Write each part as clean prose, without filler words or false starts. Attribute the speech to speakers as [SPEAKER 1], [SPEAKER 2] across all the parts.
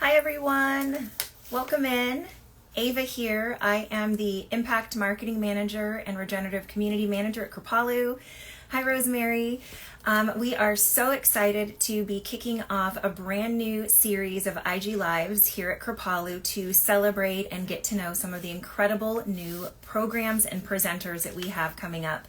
[SPEAKER 1] Hi, everyone. Welcome in. Ava here. I am the Impact Marketing Manager and Regenerative Community Manager at Kripalu. Hi, Rosemary. We are so excited to be kicking off a brand new series of IG Lives here at Kripalu to celebrate and get to know some of the incredible new programs and presenters that we have coming up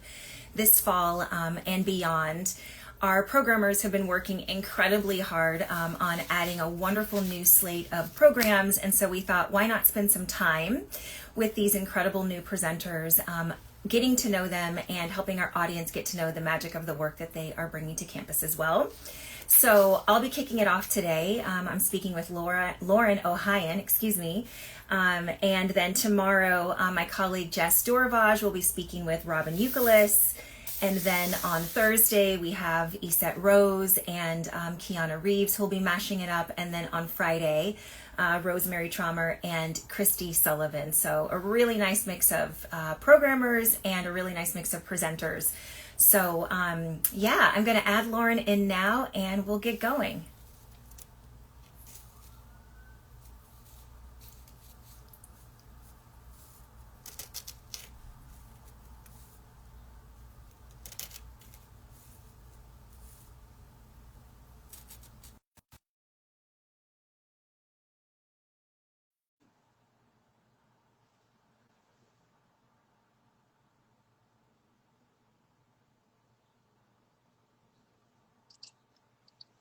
[SPEAKER 1] this fall and beyond. Our programmers have been working incredibly hard on adding a wonderful new slate of programs, and so we thought, why not spend some time with these incredible new presenters, getting to know them and helping our audience get to know the magic of the work that they are bringing to campus as well. So I'll be kicking it off today. I'm speaking with Lauren Ohayon, and then tomorrow my colleague Jess Dorvaj will be speaking with Robin Eucalis. And then on Thursday, we have Isette Rose and Kiana Reeves, who'll be mashing it up. And then on Friday, Rosemary Traumer and Christy Sullivan. So a really nice mix of programmers and a really nice mix of presenters. So yeah, I'm going to add Lauren in now and we'll get going.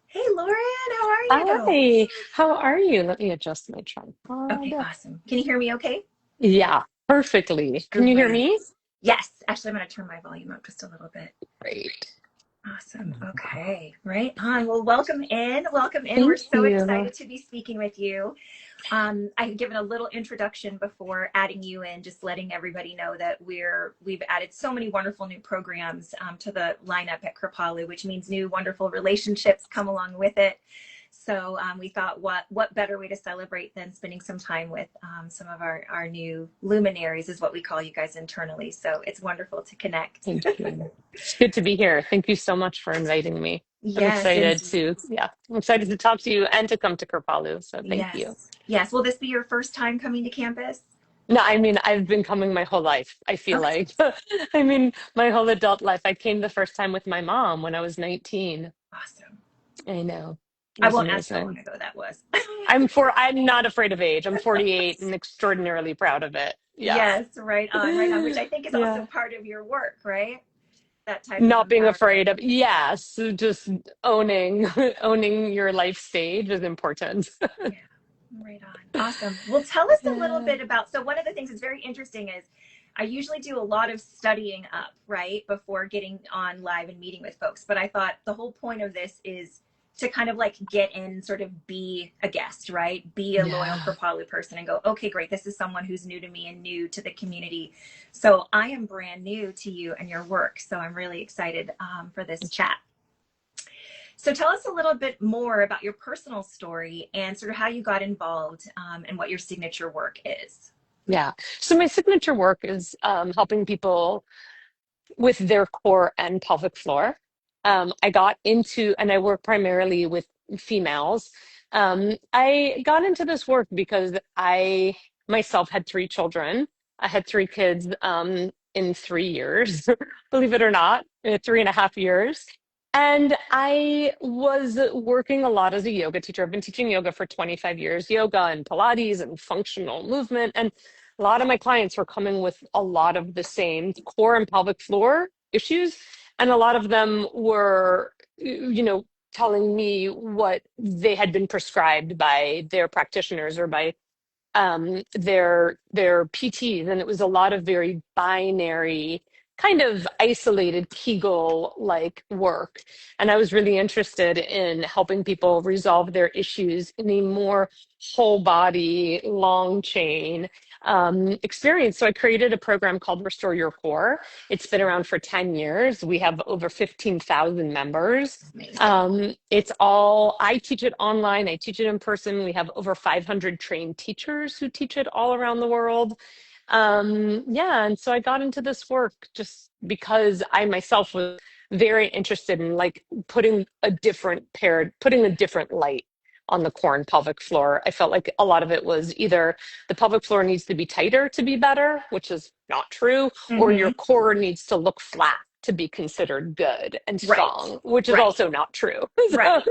[SPEAKER 1] Hey, Lauren, how are you?
[SPEAKER 2] Hi, how are you? Let me adjust my tripod.
[SPEAKER 1] Okay, awesome. Can you hear me okay?
[SPEAKER 2] Yeah, perfectly. Can you hear
[SPEAKER 1] Great.
[SPEAKER 2] me?
[SPEAKER 1] Yes, actually, I'm going to turn my volume up just a little bit.
[SPEAKER 2] Great.
[SPEAKER 1] Awesome. Okay. Right on. Well, welcome in. Welcome in. We're
[SPEAKER 2] Thank
[SPEAKER 1] so
[SPEAKER 2] you.
[SPEAKER 1] excited to be speaking with you. I had given a little introduction before adding you in, just letting everybody know that we've added so many wonderful new programs to the lineup at Kripalu, which means new wonderful relationships come along with it. So we thought, what better way to celebrate than spending some time with some of our new luminaries, is what we call you guys internally. So it's wonderful to connect.
[SPEAKER 2] Thank you. It's good to be here. Thank you so much for inviting me.
[SPEAKER 1] Yes, indeed.
[SPEAKER 2] I'm excited to talk to you and to come to Kripalu. So thank you.
[SPEAKER 1] Yes. Yes. Will this be your first time coming to campus?
[SPEAKER 2] No, I mean, I've been coming my whole life, I feel
[SPEAKER 1] Okay.
[SPEAKER 2] like. I mean, my whole adult life. I came the first time with my mom when I was 19.
[SPEAKER 1] Awesome.
[SPEAKER 2] I know. It
[SPEAKER 1] I
[SPEAKER 2] was
[SPEAKER 1] won't ask how long
[SPEAKER 2] amazing.
[SPEAKER 1] ago that was.
[SPEAKER 2] I'm not afraid of age. I'm 48 and extraordinarily proud of it. Yeah.
[SPEAKER 1] Yes, right on, which I think is also
[SPEAKER 2] Yeah.
[SPEAKER 1] part of your work, right? That type of
[SPEAKER 2] Not being
[SPEAKER 1] empowerment.
[SPEAKER 2] afraid of, yes, so just owning owning your life stage is important.
[SPEAKER 1] Yeah, right on. Awesome. Well, tell us a little
[SPEAKER 2] Yeah.
[SPEAKER 1] bit about, so one of the things that's very interesting is I usually do a lot of studying up, right, before getting on live and meeting with folks. But I thought the whole point of this is to kind of like get in, sort of be a guest, right? Be a loyal
[SPEAKER 2] Yeah.
[SPEAKER 1] Kripalu person and go, okay, great. This is someone who's new to me and new to the community. So I am brand new to you and your work. So I'm really excited for this chat. So tell us a little bit more about your personal story and sort of how you got involved and what your signature work is.
[SPEAKER 2] Yeah. So my signature work is helping people with their core and pelvic floor. I got into, and I work primarily with females. I got into this work because I myself had three children. I had three kids in 3 years, believe it or not, 3.5 years. And I was working a lot as a yoga teacher. I've been teaching yoga for 25 years, yoga and Pilates and functional movement. And a lot of my clients were coming with a lot of the same core and pelvic floor issues. And a lot of them were, telling me what they had been prescribed by their practitioners or by their PTs, and it was a lot of very binary, kind of isolated Kegel like work. And I was really interested in helping people resolve their issues in a more whole body, long chain experience. So I created a program called Restore Your Core. It's been around for 10 years. We have over 15,000 members.
[SPEAKER 1] Amazing.
[SPEAKER 2] I teach it online, I teach it in person. We have over 500 trained teachers who teach it all around the world. Yeah, and so I got into this work just because I myself was very interested in like putting a different light on the core and pelvic floor. I felt like a lot of it was either the pelvic floor needs to be tighter to be better, which is not true, or your
[SPEAKER 1] Mm-hmm.
[SPEAKER 2] core needs to look flat to be considered good and
[SPEAKER 1] Right.
[SPEAKER 2] strong, which is
[SPEAKER 1] Right.
[SPEAKER 2] also not true. So
[SPEAKER 1] Right.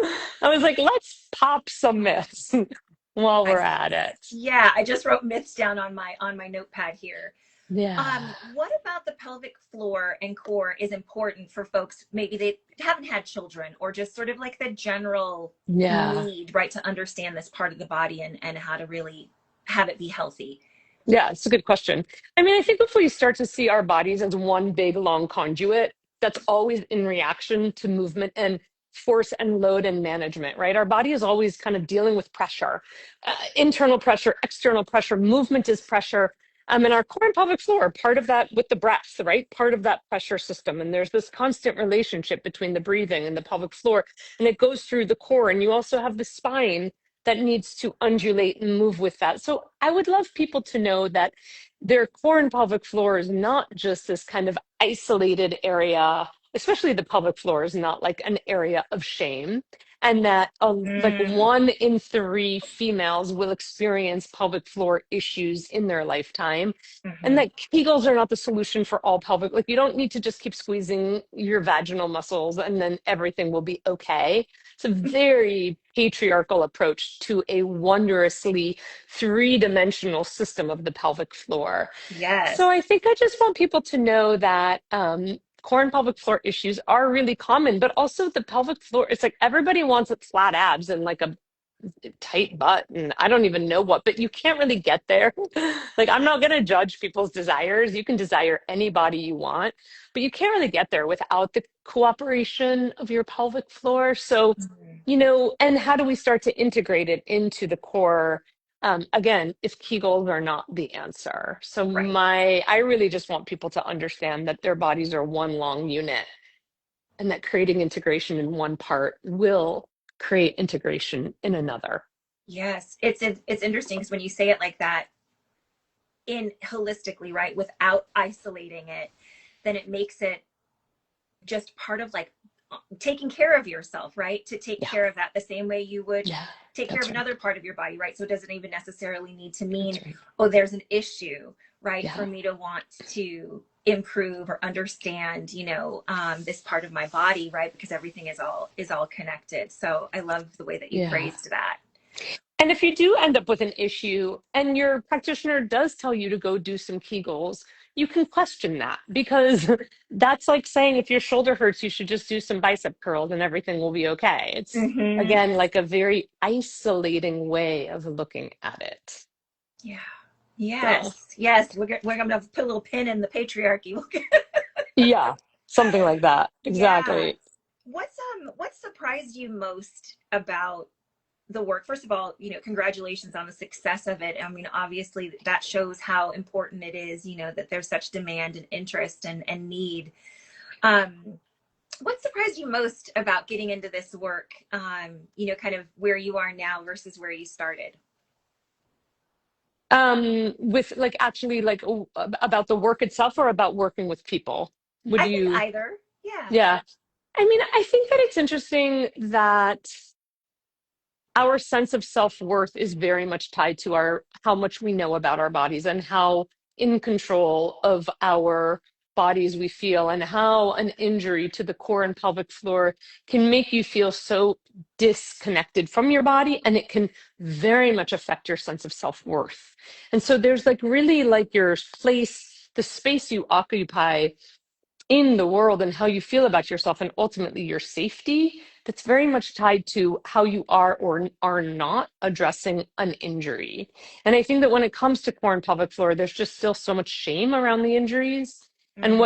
[SPEAKER 2] I was like, let's pop some myths while
[SPEAKER 1] I
[SPEAKER 2] we're at it.
[SPEAKER 1] Yeah, I just wrote myths down on my notepad here.
[SPEAKER 2] Yeah.
[SPEAKER 1] What about the pelvic floor and core is important for folks maybe they haven't had children or just sort of like the general
[SPEAKER 2] Yeah.
[SPEAKER 1] need, right, to understand this part of the body and how to really have it be healthy?
[SPEAKER 2] Yeah, it's a good question. I mean, I think if we start to see our bodies as one big long conduit, that's always in reaction to movement and force and load and management, right? Our body is always kind of dealing with pressure, internal pressure, external pressure, movement is pressure. And our core and pelvic floor are part of that with the breath, right? Part of that pressure system. And there's this constant relationship between the breathing and the pelvic floor, and it goes through the core. And you also have the spine that needs to undulate and move with that. So I would love people to know that their core and pelvic floor is not just this kind of isolated area, especially the pelvic floor is not like an area of shame. And that like
[SPEAKER 1] Mm,
[SPEAKER 2] 1 in 3 females will experience pelvic floor issues in their lifetime. And
[SPEAKER 1] hmm.
[SPEAKER 2] that Kegels are not the solution for all pelvic. Like you don't need to just keep squeezing your vaginal muscles and then everything will be okay. It's a very patriarchal approach to a wondrously three-dimensional system of the pelvic floor. So
[SPEAKER 1] Yes.
[SPEAKER 2] I think I just want people to know that core and pelvic floor issues are really common, but also the pelvic floor, it's like everybody wants flat abs and like a tight butt and I don't even know what, but you can't really get there. Like I'm not going to judge people's desires. You can desire any body you want, but you can't really get there without the cooperation of your pelvic floor. So,
[SPEAKER 1] Mhm.
[SPEAKER 2] and how do we start to integrate it into the core? Again, if Kegels are not the answer. So
[SPEAKER 1] Right.
[SPEAKER 2] I really just want people to understand that their bodies are one long unit and that creating integration in one part will create integration in another.
[SPEAKER 1] Yes. It's interesting because when you say it like that, in holistically, right, without isolating it, then it makes it just part of like taking care of yourself, right? To take
[SPEAKER 2] Yeah,
[SPEAKER 1] care of that the same way you would
[SPEAKER 2] yeah,
[SPEAKER 1] take care of
[SPEAKER 2] that's right.
[SPEAKER 1] another part of your body, right? So it doesn't even necessarily need to
[SPEAKER 2] That's
[SPEAKER 1] mean,
[SPEAKER 2] right.
[SPEAKER 1] oh, there's an issue, right? For
[SPEAKER 2] Yeah,
[SPEAKER 1] me to want to improve or understand, this part of my body, right? Because everything is all connected. So I love the way that you
[SPEAKER 2] yeah.
[SPEAKER 1] phrased that.
[SPEAKER 2] And if you do end up with an issue and your practitioner does tell you to go do some Kegels, you can question that because that's like saying if your shoulder hurts, you should just do some bicep curls and everything will be okay. It's
[SPEAKER 1] Mm-hmm.
[SPEAKER 2] again like a very isolating way of looking at it.
[SPEAKER 1] Yeah.
[SPEAKER 2] So,
[SPEAKER 1] Yes. Yes. We're going to put a little pin in the patriarchy.
[SPEAKER 2] yeah, something like that.
[SPEAKER 1] Yeah.
[SPEAKER 2] Exactly.
[SPEAKER 1] What surprised you most about the work? First of all, congratulations on the success of it. I mean, obviously that shows how important it is, that there's such demand and interest and need. Um, what surprised you most about getting into this work? Kind of where you are now versus where you started?
[SPEAKER 2] With like actually like about the work itself or about working with people? Would
[SPEAKER 1] I think
[SPEAKER 2] you?
[SPEAKER 1] either. Yeah.
[SPEAKER 2] Yeah. I mean, I think that it's interesting that our sense of self-worth is very much tied to our how much we know about our bodies and how in control of our bodies we feel and how an injury to the core and pelvic floor can make you feel so disconnected from your body and it can very much affect your sense of self-worth. And so there's like really like your place, the space you occupy in the world and how you feel about yourself and ultimately your safety that's very much tied to how you are or are not addressing an injury. And I think that when it comes to core and pelvic floor, there's just still so much shame around the injuries. And
[SPEAKER 1] Mm,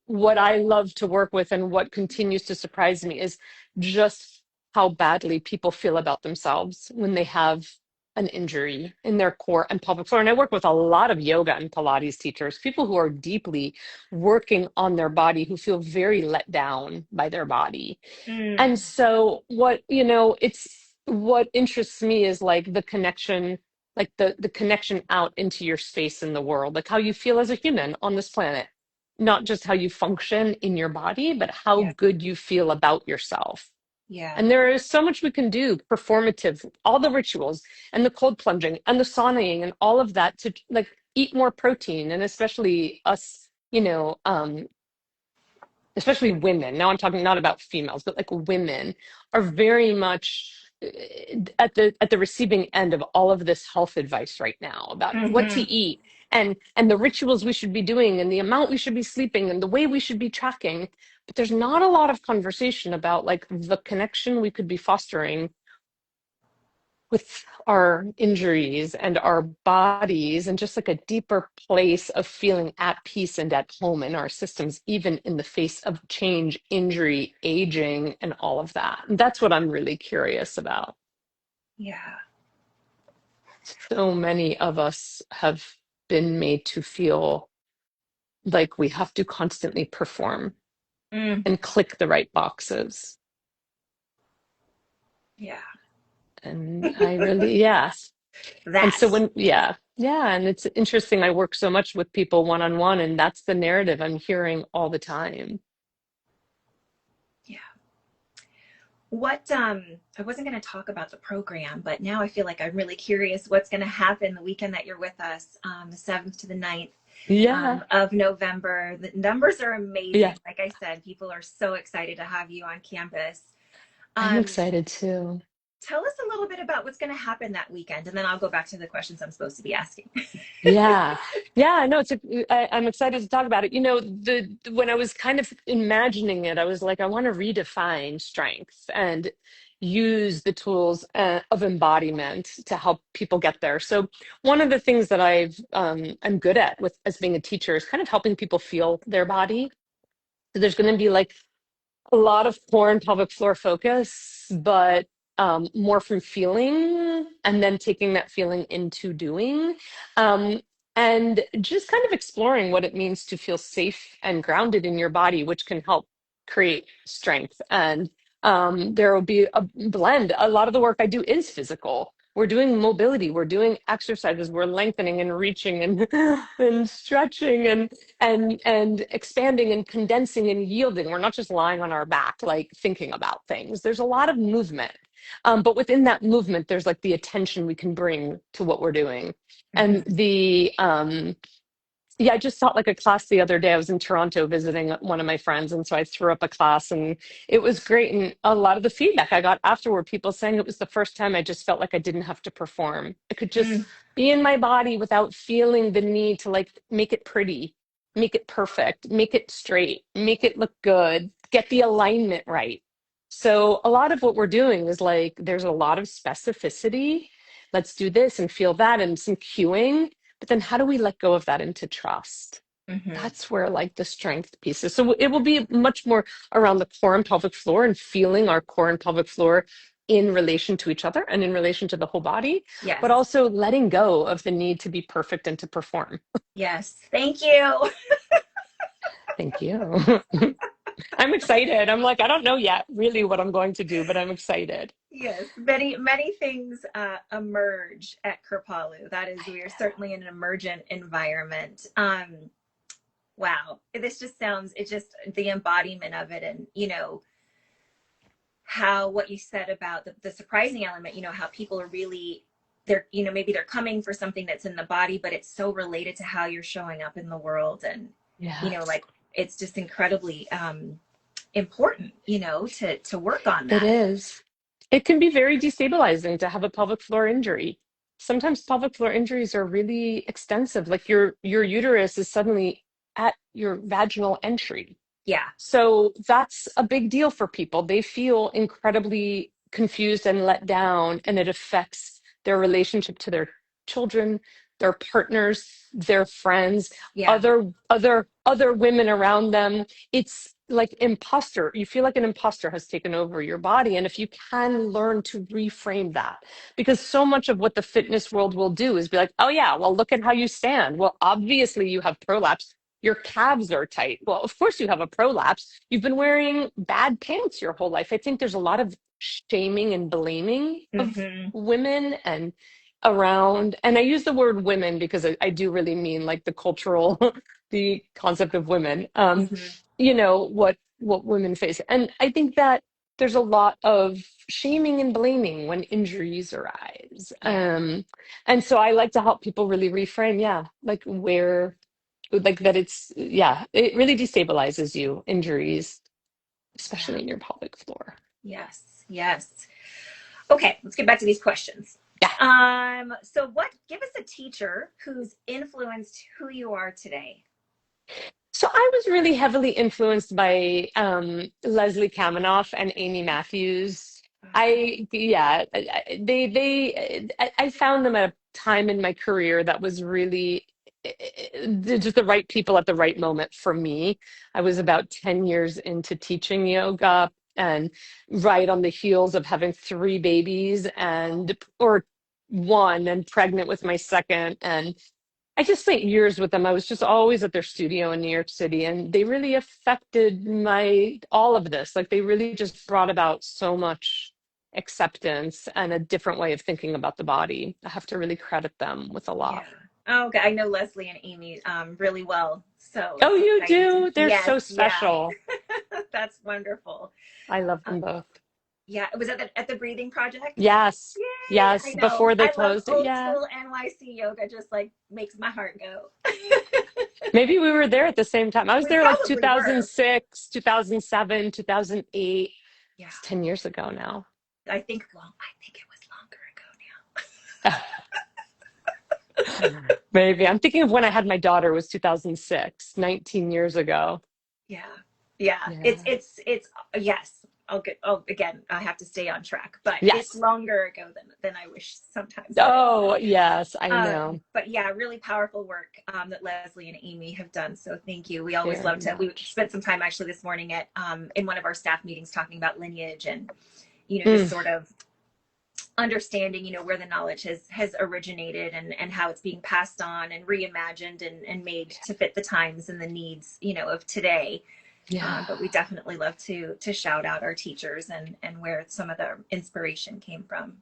[SPEAKER 2] what I love to work with and what continues to surprise me is just how badly people feel about themselves when they have an injury in their core and pelvic floor. And I work with a lot of yoga and Pilates teachers, people who are deeply working on their body who feel very let down by their body. And
[SPEAKER 1] mm,
[SPEAKER 2] so it's what interests me is like the connection, like the connection out into your space in the world, like how you feel as a human on this planet, not just how you function in your body, but how
[SPEAKER 1] yeah.
[SPEAKER 2] good you feel about yourself.
[SPEAKER 1] Yeah.
[SPEAKER 2] And there is so much we can do performative, all the rituals and the cold plunging and the saunaing and all of that to like eat more protein. And especially us, especially women. Now I'm talking not about females, but like women are very much at the receiving end of all of this health advice right now about what to
[SPEAKER 1] Hmm.
[SPEAKER 2] eat and the rituals we should be doing and the amount we should be sleeping and the way we should be tracking. But there's not a lot of conversation about like the connection we could be fostering with our injuries and our bodies and just like a deeper place of feeling at peace and at home in our systems, even in the face of change, injury, aging, and all of that. And that's what I'm really curious about.
[SPEAKER 1] Yeah.
[SPEAKER 2] So many of us have been made to feel like we have to constantly perform
[SPEAKER 1] Mm.
[SPEAKER 2] and click the right boxes.
[SPEAKER 1] Yeah.
[SPEAKER 2] And I really, yes. And so
[SPEAKER 1] That.
[SPEAKER 2] yeah, and it's interesting. I work so much with people one on one, and that's the narrative I'm hearing all the time.
[SPEAKER 1] Yeah. What I wasn't going to talk about the program, but now I feel like I'm really curious what's going to happen the weekend that you're with us, the 7th to the 9th
[SPEAKER 2] Yeah,
[SPEAKER 1] of November. The numbers are
[SPEAKER 2] yeah,
[SPEAKER 1] amazing. Like I said, people are so excited to have you on campus.
[SPEAKER 2] I'm
[SPEAKER 1] Um,
[SPEAKER 2] excited too.
[SPEAKER 1] Tell us a little bit about what's going to happen that weekend, and then I'll go back to the questions I'm supposed to be asking.
[SPEAKER 2] Yeah, yeah, no, I'm excited to talk about it. When I was kind of imagining it, I was like, I want to redefine strength and use the tools of embodiment to help people get there. So one of the things that I'm good at with as being a teacher is kind of helping people feel their body. So there's going to be like a lot of core and pelvic floor focus, but more from feeling and then taking that feeling into doing. Um, and just kind of exploring what it means to feel safe and grounded in your body, which can help create strength. And there will be a blend. A lot of the work I do is physical. We're doing mobility, we're doing exercises, we're lengthening and reaching and and stretching and expanding and condensing and yielding. We're not just lying on our back, like thinking about things. There's a lot of movement. But within that movement, there's like the attention we can bring to what we're doing. And
[SPEAKER 1] Hmm.
[SPEAKER 2] yeah, I just taught like a class the other day. I was in Toronto visiting one of my friends, and so I threw up a class, and it was great. And a lot of the feedback I got afterward, people saying it was the first time I just felt like I didn't have to perform. I could just
[SPEAKER 1] Mm.
[SPEAKER 2] be in my body without feeling the need to like make it pretty, make it perfect, make it straight, make it look good, get the alignment right. So a lot of what we're doing is like there's a lot of specificity. Let's do this and feel that, and some cueing, but then how do we let go of that into trust?
[SPEAKER 1] Hmm.
[SPEAKER 2] That's where like the strength piece is. So it will be much more around the core and pelvic floor and feeling our core and pelvic floor in relation to each other and in relation to the whole body, but
[SPEAKER 1] Yes.
[SPEAKER 2] also letting go of the need to be perfect and to perform.
[SPEAKER 1] Yes. Thank you.
[SPEAKER 2] Thank you. I'm excited. I'm like, I don't know yet really what I'm going to do, but I'm excited.
[SPEAKER 1] Yes. Many things emerge at Kripalu. That is, we are certainly in an emergent environment. Wow. This just sounds, it just, the embodiment of it, and, how what you said about the surprising element, how people are really, maybe they're coming for something that's in the body, but it's so related to how you're showing up in the world. And,
[SPEAKER 2] Yes,
[SPEAKER 1] like, it's just incredibly important, to work on
[SPEAKER 2] it
[SPEAKER 1] that.
[SPEAKER 2] is. It can be very destabilizing to have a pelvic floor injury. Sometimes pelvic floor injuries are really extensive, like your uterus is suddenly at your vaginal entry.
[SPEAKER 1] Yeah.
[SPEAKER 2] So that's a big deal for people. They feel incredibly confused and let down, and it affects their relationship to their children, their partners, their friends,
[SPEAKER 1] Yeah.
[SPEAKER 2] other women around them. It's like imposter. You feel like an imposter has taken over your body. And if you can learn to reframe that, because so much of what the fitness world will do is be like, oh yeah, well, look at how you stand. Well, obviously you have prolapse, your calves are tight. Well, of course you have a prolapse. You've been wearing bad pants your whole life. I think there's a lot of shaming and blaming of
[SPEAKER 1] Hmm.
[SPEAKER 2] women and around, and I use the word women because I do really mean like the cultural, the concept of women.
[SPEAKER 1] Hmm.
[SPEAKER 2] What women face. And I think that there's a lot of shaming and blaming when injuries arise.
[SPEAKER 1] Yeah.
[SPEAKER 2] And so I like to help people really reframe, yeah, like where, like that it's, yeah, it really destabilizes you, injuries,
[SPEAKER 1] Yeah.
[SPEAKER 2] especially in your pelvic floor.
[SPEAKER 1] Yes. Yes. Okay, let's get back to these questions.
[SPEAKER 2] Yeah.
[SPEAKER 1] So give us a teacher who's influenced who you are today.
[SPEAKER 2] So I was really heavily influenced by Leslie Kaminoff and Amy Matthews. Yeah, I found them at a time in my career that was really just the right people at the right moment for me. I was about 10 years into teaching yoga and right on the heels of having three babies or one and pregnant with my second. And I just spent years with them. I was just always at their studio in New York City, and they really affected my all of this. Like they really just brought about so much acceptance and a different way of thinking about the body. I have to really credit them with a
[SPEAKER 1] Yeah.
[SPEAKER 2] lot.
[SPEAKER 1] Oh, okay. I know Leslie and Amy really well, so
[SPEAKER 2] Oh,
[SPEAKER 1] it's
[SPEAKER 2] you
[SPEAKER 1] exciting to.
[SPEAKER 2] do? They're
[SPEAKER 1] Yes,
[SPEAKER 2] so
[SPEAKER 1] yeah.
[SPEAKER 2] special.
[SPEAKER 1] That's wonderful.
[SPEAKER 2] I love
[SPEAKER 1] Um,
[SPEAKER 2] them both.
[SPEAKER 1] yeah, was that at the Breathing Project?
[SPEAKER 2] Yes.
[SPEAKER 1] Yay!
[SPEAKER 2] Yes.
[SPEAKER 1] I know.
[SPEAKER 2] Before they
[SPEAKER 1] I love
[SPEAKER 2] closed it.
[SPEAKER 1] old
[SPEAKER 2] Yeah.
[SPEAKER 1] school NYC yoga. Just like makes my heart go.
[SPEAKER 2] Maybe we were there at the same time. I was
[SPEAKER 1] We
[SPEAKER 2] there like
[SPEAKER 1] probably were.
[SPEAKER 2] 2006, 2007, 2008.
[SPEAKER 1] Yeah,
[SPEAKER 2] It's 10 years ago now.
[SPEAKER 1] I think. Well, I think it was longer ago
[SPEAKER 2] Maybe. I'm thinking of when I had my daughter was 2006, 19 years ago.
[SPEAKER 1] now. Yeah, yeah. It's
[SPEAKER 2] Yeah.
[SPEAKER 1] it's it's yes. I'll get. Oh, again, I have to stay on track, but it's
[SPEAKER 2] Yes.
[SPEAKER 1] longer ago than I wish sometimes it is.
[SPEAKER 2] Oh, yes, I know.
[SPEAKER 1] But yeah, really powerful work that Leslie and Amy have done. So thank you. We always
[SPEAKER 2] Very
[SPEAKER 1] love to. We
[SPEAKER 2] much.
[SPEAKER 1] spent some time actually this morning at in one of our staff meetings talking about lineage and just
[SPEAKER 2] Mm,
[SPEAKER 1] sort of understanding where the knowledge has originated and how it's being passed on and reimagined and made to fit the times and the needs of today.
[SPEAKER 2] yeah,
[SPEAKER 1] But we definitely love to shout out our teachers and where some of the inspiration came from.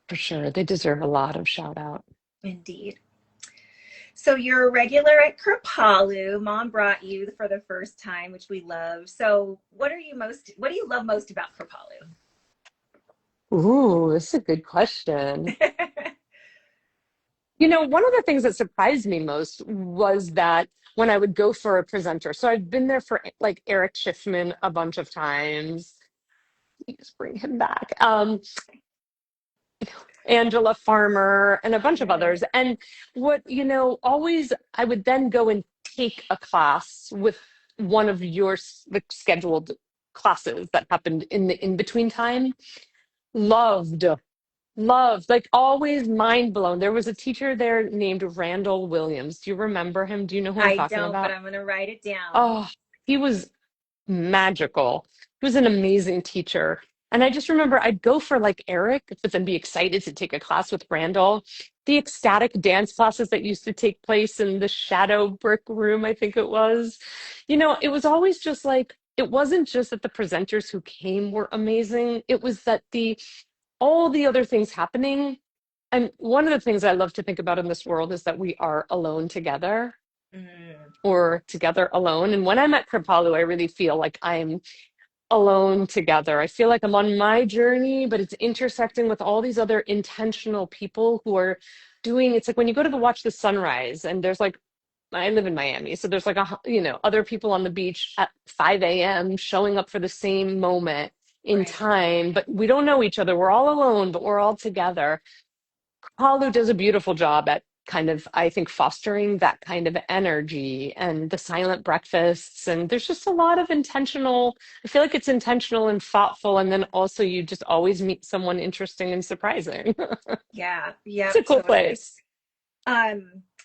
[SPEAKER 2] for sure. They deserve a lot of shout out.
[SPEAKER 1] Indeed. So you're a regular at Kripalu. Mom brought you for the first time, which we love. So what do you love most about Kripalu?
[SPEAKER 2] Ooh, this is a good question. One of the things that surprised me most was that when I would go for a presenter, so I've been there for like Eric Schiffman a bunch of times. Please bring him back. Angela Farmer and a bunch of others. And always I would then go and take a class with one of your like, scheduled classes that happened in the in between time. Loved, loved, like always mind blown. There was a teacher there named Randall Williams. Do you remember him? Do you know who I'm
[SPEAKER 1] I
[SPEAKER 2] talking
[SPEAKER 1] don't, but
[SPEAKER 2] about?
[SPEAKER 1] I'm going to write it down.
[SPEAKER 2] Oh, he was magical. He was an amazing teacher. And I just remember I'd go for like Eric, but then be excited to take a class with Randall. The ecstatic dance classes that used to take place in the shadow brick room, I think it was. It was always just like, it wasn't just that the presenters who came were amazing. It was that all the other things happening. And one of the things I love to think about in this world is that we are alone together
[SPEAKER 1] Mm,
[SPEAKER 2] or together alone. And when I'm at Kripalu, I really feel like I'm alone together. I feel like I'm on my journey, but it's intersecting with all these other intentional people who are doing it's like when you go to watch the sunrise and there's like I live in Miami, so there's like other people on the beach at 5 a.m. showing up for the same moment in
[SPEAKER 1] right.
[SPEAKER 2] time, but we don't know each other. We're all alone, but we're all together. Palu does a beautiful job at kind of, I think, fostering that kind of energy and the silent breakfasts. And there's just a lot of intentional, I feel like it's intentional and thoughtful. And then also you just always meet someone interesting and surprising.
[SPEAKER 1] Yeah.
[SPEAKER 2] It's a
[SPEAKER 1] Yep.
[SPEAKER 2] cool
[SPEAKER 1] Totally.
[SPEAKER 2] place.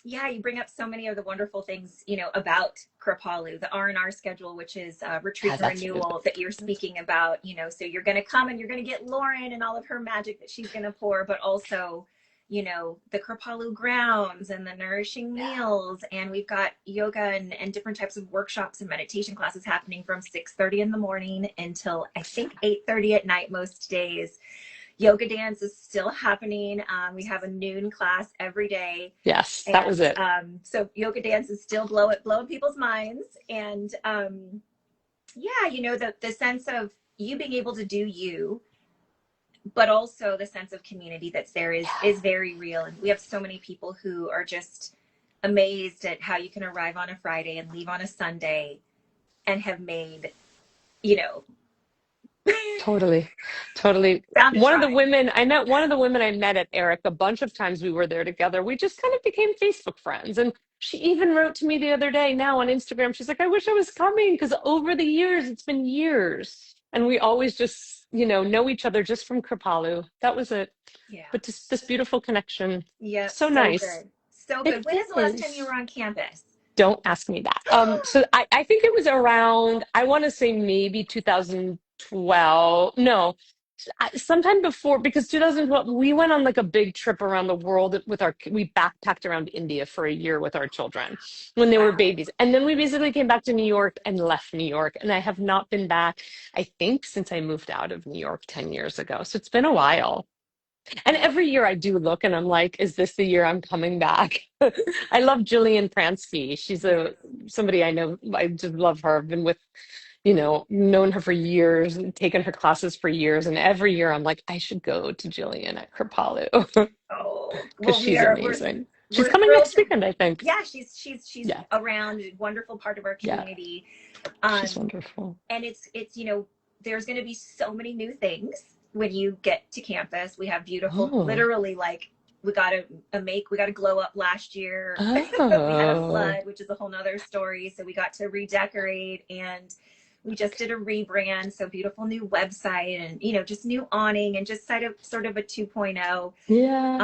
[SPEAKER 1] Yeah, you bring up so many of the wonderful things, about Kripalu, the R&R schedule, which is retreat
[SPEAKER 2] Yeah,
[SPEAKER 1] and
[SPEAKER 2] that's a good
[SPEAKER 1] renewal that you're speaking about, so you're going to come and you're going to get Lauren and all of her magic that she's going to pour, but also, the Kripalu grounds and the nourishing meals. And we've got yoga and different types of workshops and meditation classes happening from 6:30 in the morning until I think 8:30 at night most days. Yoga dance is still happening. We have a noon class every day.
[SPEAKER 2] Yes, that was
[SPEAKER 1] And
[SPEAKER 2] it.
[SPEAKER 1] so yoga dance is still blowing people's minds. And yeah, the sense of, you being able to do you, but also the sense of community that's there is very real. And we have so many people who are just amazed at how you can arrive on a Friday and leave on a Sunday and have made, you know,
[SPEAKER 2] Totally. Totally.
[SPEAKER 1] found a
[SPEAKER 2] One of the
[SPEAKER 1] tribe.
[SPEAKER 2] women I met, one of the women I met at Eric, a bunch of times we were there together. We just kind of became Facebook friends. And she even wrote to me the other day now on Instagram. She's like, I wish I was coming because over the years, it's been years. And we always just, know each other just from Kripalu. That was it.
[SPEAKER 1] Yeah.
[SPEAKER 2] But just this beautiful connection.
[SPEAKER 1] Yep.
[SPEAKER 2] So
[SPEAKER 1] So
[SPEAKER 2] nice.
[SPEAKER 1] good. So
[SPEAKER 2] It
[SPEAKER 1] good. When is the last time you
[SPEAKER 2] is.
[SPEAKER 1] were on campus?
[SPEAKER 2] Don't ask me that. So I think it was around, I want to say maybe 2012. No, sometime before, because 2012, we went on like a big trip around the world with we backpacked around India for a year with our children when they were
[SPEAKER 1] Wow.
[SPEAKER 2] babies. And then we basically came back to New York and left New York. And I have not been back, I think, since I moved out of New York 10 years ago. So it's been a while. And
[SPEAKER 1] Yeah.
[SPEAKER 2] every year I do look and I'm like, is this the year I'm coming back? I love Jillian Pransky. She's
[SPEAKER 1] Yes.
[SPEAKER 2] somebody I know. I just love her. I've been with, known her for years and taken her classes for years. And every year I'm like, I should go to Jillian at Kripalu
[SPEAKER 1] Oh,
[SPEAKER 2] because
[SPEAKER 1] well,
[SPEAKER 2] she's amazing. She's
[SPEAKER 1] we're
[SPEAKER 2] coming
[SPEAKER 1] thrilled
[SPEAKER 2] next
[SPEAKER 1] to.
[SPEAKER 2] weekend, I think.
[SPEAKER 1] Yeah, she's
[SPEAKER 2] Yeah,
[SPEAKER 1] around, a wonderful part of our
[SPEAKER 2] yeah,
[SPEAKER 1] community.
[SPEAKER 2] she's
[SPEAKER 1] Um,
[SPEAKER 2] wonderful.
[SPEAKER 1] and it's there's going to be so many new things when you get to campus. We have beautiful,
[SPEAKER 2] Oh,
[SPEAKER 1] literally, like, we got a glow up last year. We had a
[SPEAKER 2] oh,
[SPEAKER 1] flood, which is a whole nother story, so we got to redecorate, and we just did a rebrand, so beautiful new website, and just new awning, and just sort of a 2.0
[SPEAKER 2] yeah,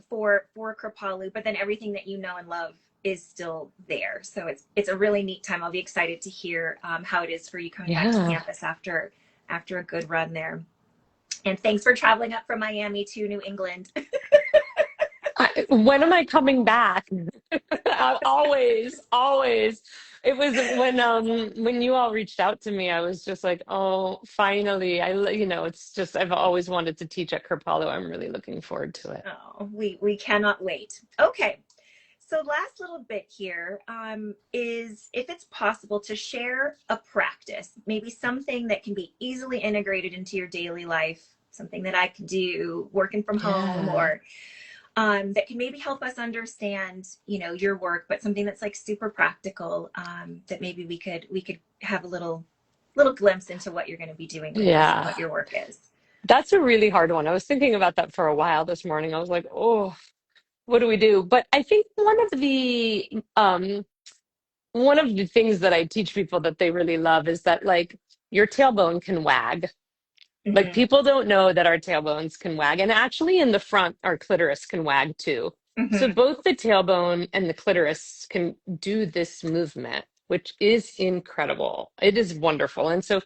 [SPEAKER 1] for Kripalu. But then everything that you know and love is still there. So it's a really neat time. I'll be excited to hear how it is for you coming back to
[SPEAKER 2] yeah.
[SPEAKER 1] campus after a good run there. And thanks for traveling up from Miami to New England.
[SPEAKER 2] When am I coming back? Always, always. It was when you all reached out to me, I was just like, oh, finally. It's just I've always wanted to teach at Kripalu. I'm really looking forward to it.
[SPEAKER 1] Oh, we cannot wait. Okay. So last little bit here is if it's possible to share a practice, maybe something that can be easily integrated into your daily life, something that I could do working from home,
[SPEAKER 2] Yeah.
[SPEAKER 1] or that can maybe help us understand, your work, but something that's like super practical, that maybe we could have a little glimpse into what you're going to be doing with this and
[SPEAKER 2] Yeah.
[SPEAKER 1] what your work is.
[SPEAKER 2] That's a really hard one. I was thinking about that for a while this morning. I was like, oh, what do we do? But I think one of the things that I teach people that they really love is that like your tailbone can wag. Like
[SPEAKER 1] Mm-hmm.
[SPEAKER 2] people don't know that our tailbones can wag. And actually in the front, our clitoris can wag too. So
[SPEAKER 1] Mm-hmm.
[SPEAKER 2] both the tailbone and the clitoris can do this movement, which is incredible. It is wonderful. And so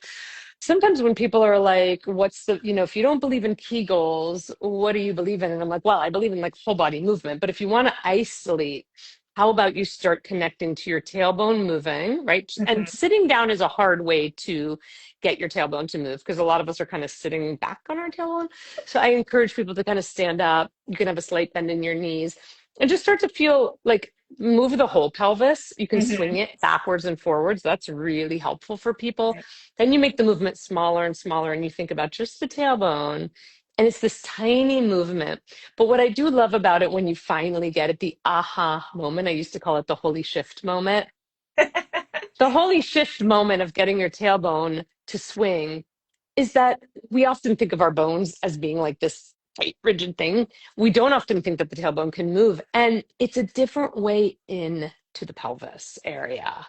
[SPEAKER 2] sometimes when people are like, if you don't believe in Kegels, what do you believe in? And I'm like, well, I believe in like whole body movement. But if you want to isolate, how about you start connecting to your tailbone moving, right? And
[SPEAKER 1] Mm-hmm.
[SPEAKER 2] sitting down is a hard way to get your tailbone to move because a lot of us are kind of sitting back on our tailbone. So I encourage people to kind of stand up. You can have a slight bend in your knees and just start to feel like move the whole pelvis. You can
[SPEAKER 1] Mm-hmm.
[SPEAKER 2] swing it backwards and forwards. That's really helpful for people.
[SPEAKER 1] Right.
[SPEAKER 2] Then you make the movement smaller and smaller and you think about just the tailbone. And it's this tiny movement. But what I do love about it when you finally get it, the aha moment, I used to call it the holy shift moment. The holy shift moment of getting your tailbone to swing is that we often think of our bones as being like this tight, rigid thing. We don't often think that the tailbone can move. And it's a different way in to the pelvis area.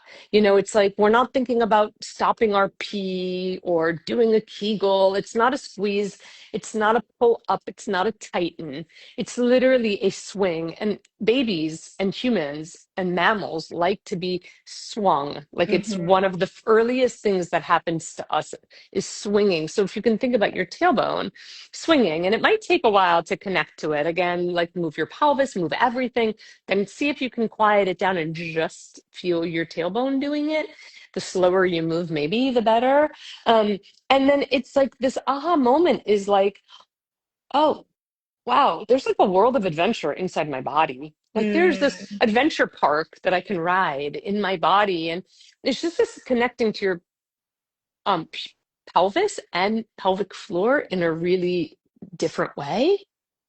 [SPEAKER 2] It's like we're not thinking about stopping our pee or doing a Kegel. It's not a squeeze. It's not a pull up. It's not a tighten. It's literally a swing. And babies and humans and mammals like to be swung. Like it's
[SPEAKER 1] Mm-hmm.
[SPEAKER 2] one of the earliest things that happens to us is swinging. So if you can think about your tailbone swinging, and it might take a while to connect to it, again, like move your pelvis, move everything, then see if you can quiet it down and just feel your tailbone doing it. The slower you move, maybe the better. Um, and then it's like this aha moment is like, oh, wow, there's like a world of adventure inside my body. Like there's this
[SPEAKER 1] Mm.
[SPEAKER 2] adventure park that I can ride in my body. And it's just this connecting to your um pelvis and pelvic floor in a really different way.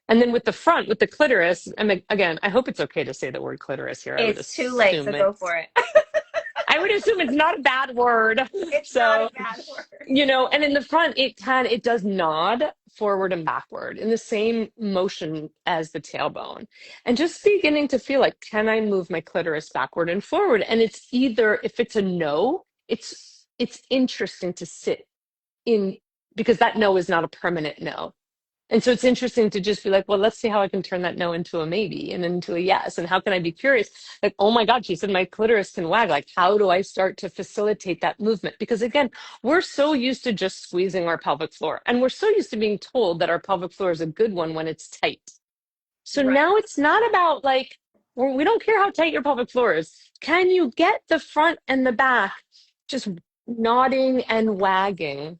[SPEAKER 2] And then with the front, with the clitoris, and again, I hope it's okay to say the word clitoris here.
[SPEAKER 1] It's too late, so go for it.
[SPEAKER 2] I would assume it's not a bad word.
[SPEAKER 1] It's not a
[SPEAKER 2] So,
[SPEAKER 1] bad word.
[SPEAKER 2] and in the front, it does nod forward and backward in the same motion as the tailbone. And just beginning to feel like, can I move my clitoris backward and forward? And it's either, if it's a no, it's interesting to sit in, because that no is not a permanent no. And so it's interesting to just be like, well, let's see how I can turn that no into a maybe and into a yes. And how can I be curious? Like, oh my God, she said my clitoris can wag. Like, how do I start to facilitate that movement? Because again, we're so used to just squeezing our pelvic floor. And we're so used to being told that our pelvic floor is a good one when it's tight. So
[SPEAKER 1] Right.
[SPEAKER 2] now it's not about like, well, we don't care how tight your pelvic floor is. Can you get the front and the back just nodding and wagging?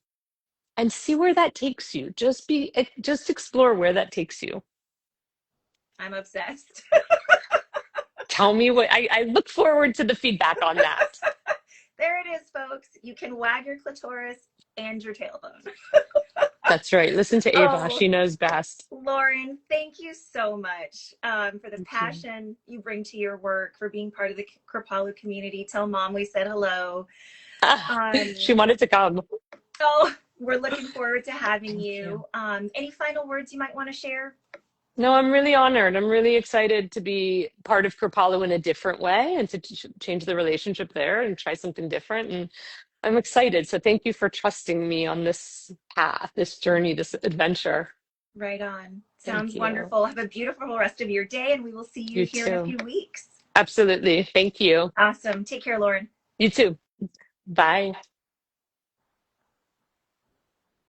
[SPEAKER 2] And see where that takes you. Just explore where that takes you.
[SPEAKER 1] I'm obsessed.
[SPEAKER 2] Tell me I look forward to the feedback on that.
[SPEAKER 1] There it is, folks. You can wag your clitoris and your tailbone.
[SPEAKER 2] That's right. Listen to Ava.
[SPEAKER 1] Oh,
[SPEAKER 2] She knows best.
[SPEAKER 1] Lauren, thank you so much for the
[SPEAKER 2] Thank you.
[SPEAKER 1] passion you bring to your work, for being part of the Kripalu community. Tell mom we said hello.
[SPEAKER 2] She
[SPEAKER 1] Um,
[SPEAKER 2] wanted to come.
[SPEAKER 1] oh, we're looking forward to having
[SPEAKER 2] Thank you.
[SPEAKER 1] you. Any final words you might want to share?
[SPEAKER 2] No, I'm really honored. I'm really excited to be part of Kripalu in a different way and to change the relationship there and try something different. And I'm excited. So thank you for trusting me on this path, this journey, this adventure.
[SPEAKER 1] Right on.
[SPEAKER 2] Thank
[SPEAKER 1] Sounds
[SPEAKER 2] you.
[SPEAKER 1] wonderful. Have a beautiful rest of your day, and we will see you
[SPEAKER 2] You
[SPEAKER 1] here in a
[SPEAKER 2] too.
[SPEAKER 1] few weeks.
[SPEAKER 2] Absolutely. Thank you.
[SPEAKER 1] Awesome. Take care, Lauren.
[SPEAKER 2] You too. Bye.